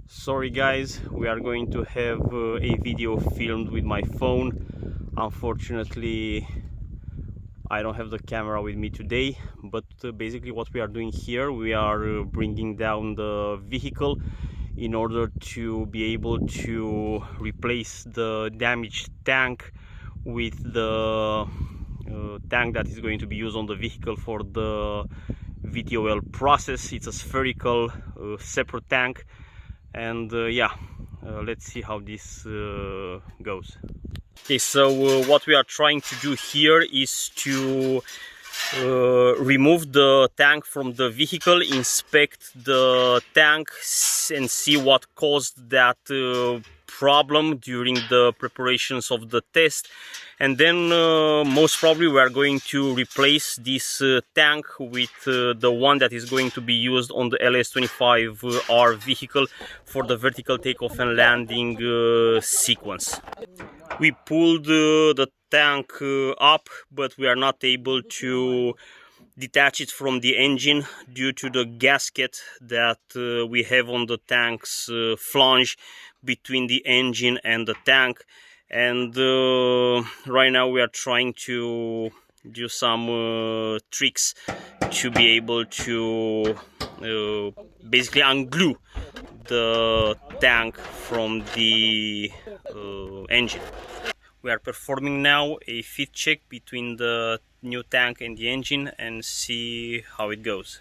Sorry guys, we are going to have a video filmed with my phone. Unfortunately, I don't have the camera with me today, but basically what we are doing here, we are bringing down the vehicle in order to be able to replace the damaged tank with the tank that is going to be used on the vehicle for the VTOL process. It's a spherical separate tank, and let's see how this goes. Okay, so what we are trying to do here is to remove the tank from the vehicle, inspect the tank and see what caused that problem during the preparations of the test, and then most probably we are going to replace this tank with the one that is going to be used on the LS-25R vehicle for the vertical takeoff and landing sequence. We pulled the tank up, but we are not able to detach it from the engine due to the gasket that we have on the tank's flange between the engine and the tank. And right now we are trying to do some tricks to be able to basically unglue the tank from the engine. We are performing now a fit check between the new tank and the engine and see how it goes.